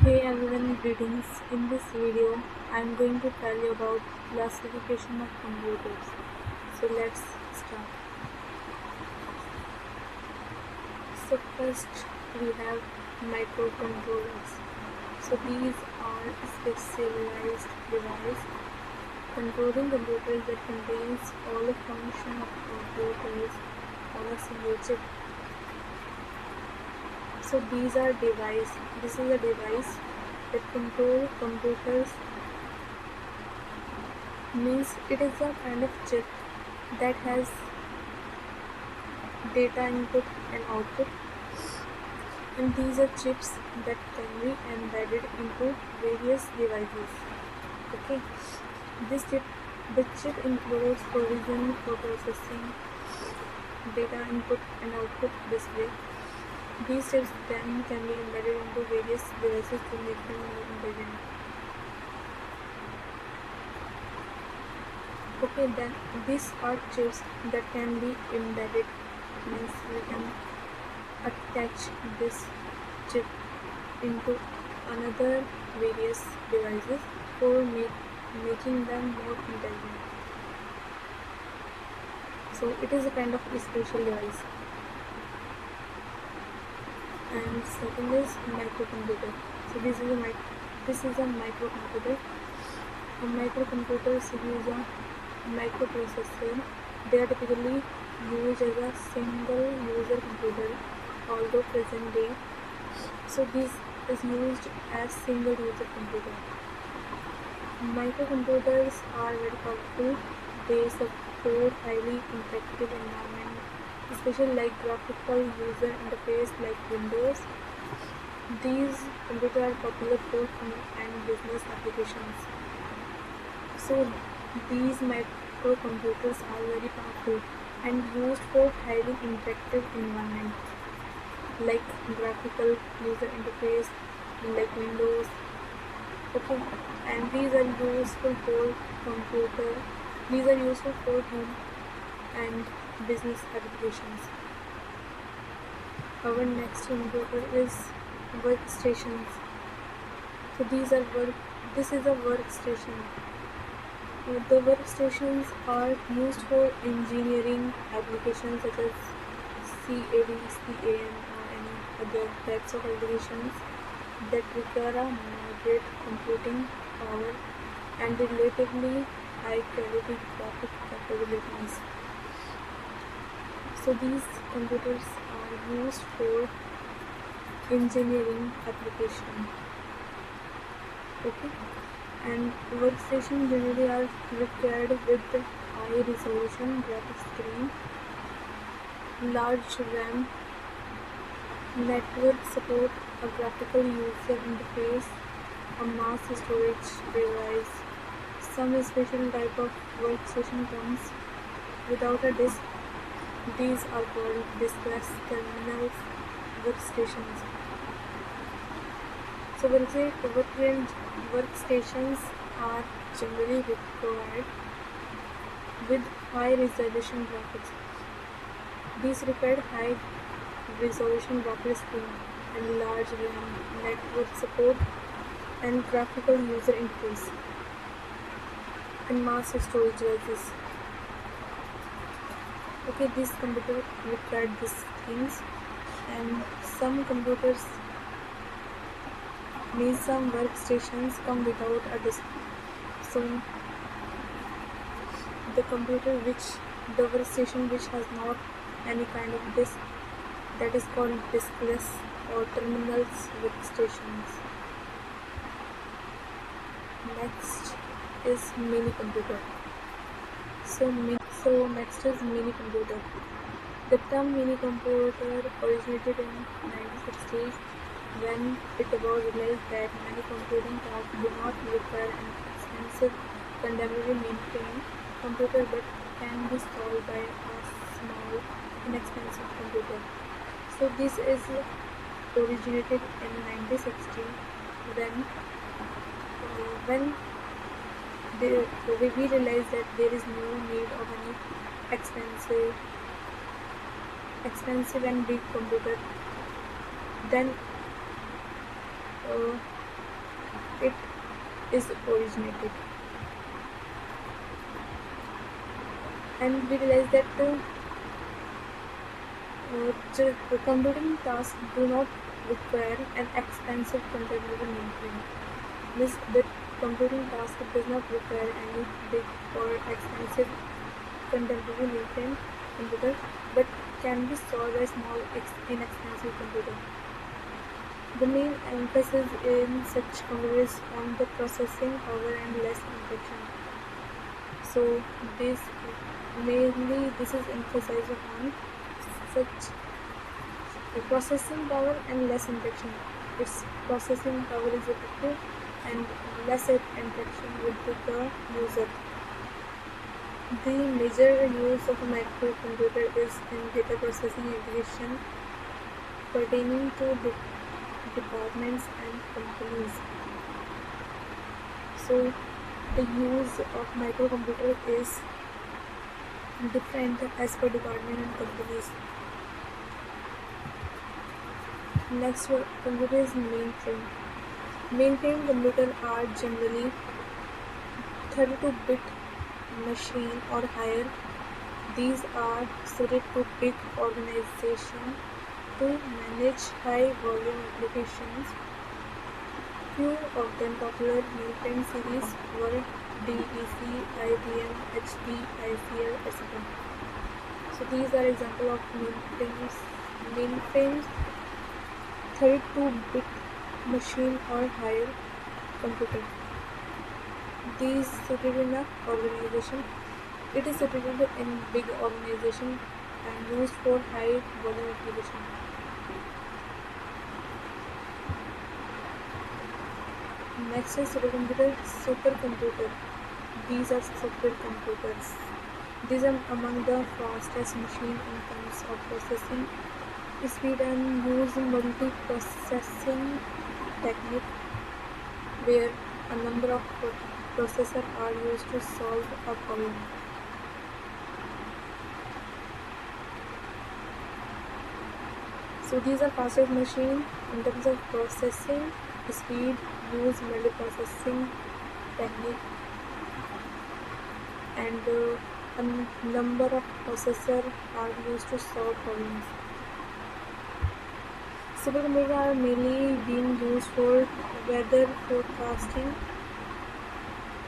Hey everyone, greetings. In this video, I am going to tell you about classification of computers. So let's start. So first we have microcontrollers. So these are specialized devices controlling computers that contains all the function of computers on a single chip. So these are device. This is a device that control computers means it is a kind of chip that has data input and output, and these are chips that can be embedded into various devices. Okay, this chip the chip includes provision for processing data input and output display. These chips then can be embedded into various devices to make them more intelligent. Okay, then these are chips that can be embedded, means we can attach this chip into another various devices for making them more intelligent. So it is a kind of a special device. And second is microcomputer. So this is a microcomputer. A microcomputer use a microprocessor. They are typically used as a single user computer, although present day. So this is used as single user computer. Microcomputers are very powerful. They support highly interactive environment, especially like graphical user interface like Windows. These computers are popular for home and business applications. So these microcomputers are very powerful and used for highly interactive environment like graphical user interface like Windows. Okay, and these are useful for computer. These are useful for home and business applications. Our next computer is workstations. So these are work. This is a workstation. The workstations are used for engineering applications such as CAD, CAM, or any other types of applications that require a moderate computing power and relatively high quality graphic capabilities. So these computers are used for engineering application. Okay, and workstation generally are required with high resolution graphics screen, large RAM, network support, a graphical user interface, a mass storage device. Some special type of workstation comes without a disk. These are called diskless terminals workstations. So workstations are generally required with high resolution graphics. These require high resolution graphics screen and large RAM, network support, and graphical user interface, and mass storage devices. Okay, this computer required these things, and some computers means some workstations come without a disk. So the workstation which has not any kind of disk, that is called diskless or terminals workstations. Next is mini computer. So next is mini computer. The term mini computer originated in 1960s when it was realized that many computing tasks do not require an expensive contemporary mainframe computer but can be solved by a small, inexpensive computer. So this is originated in 1960 when they, we realized that there is no need of any expensive expensive and big computer. Then uh, it is originated. And we realize that computing tasks do not require an expensive contemporary mainframe. This the computing task does not require any big or expensive contemporary mainframe computer, but can be solved by small, inexpensive computer. The main emphasis in such computers on the processing power and less interaction. So this mainly this is emphasized on such processing power and less interaction. Its processing power is effective and less interaction with the user. The major use of a microcomputer is in data processing application pertaining to departments and companies. So the use of microcomputer is different as per department and companies. Next computer is mainframe. Mainframe computers are generally 32-bit machine or higher. These are suited to big organizations to manage high volume applications. Few of them popular mainframe series were DEC, IBM, HP, ICL, etc. So these are examples of mainframes. Mainframes 32-bit machine or higher computer. These suited in a organization. It is suited in big organization and used for high volume application. Next is supercomputer. These are supercomputers. These are among the fastest machine in terms of processing speed and use multi-processing technique where a number of processors are used to solve a problem. So these are fastest machine in terms of processing speed, use multiprocessing technique, and a number of processors are used to solve problems. Supercomputers are mainly being used for weather forecasting,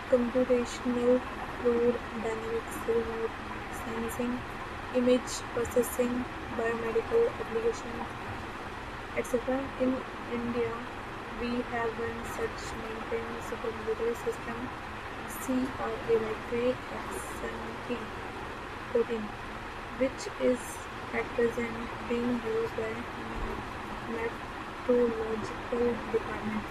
computational fluid dynamics, remote sensing, image processing, biomedical applications, etc. In India, we have one such mainframe supercomputer system, CRAY-XMT14, which is at present being used by meteorological department.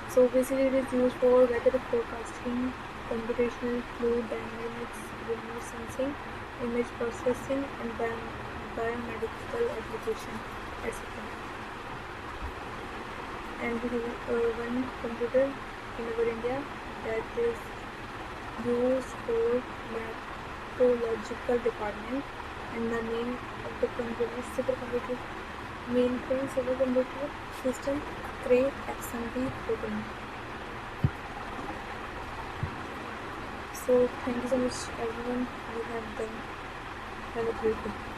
So basically it is used for weather forecasting, computational fluid dynamics, remote sensing, image processing, and biomedical application, etc. And we have one computer in our India that is used for meteorological department, and the name of the computer is supercomputer mainframe supercomputer system Cray XMT14. So thank you so much everyone. We have done. Have a great day.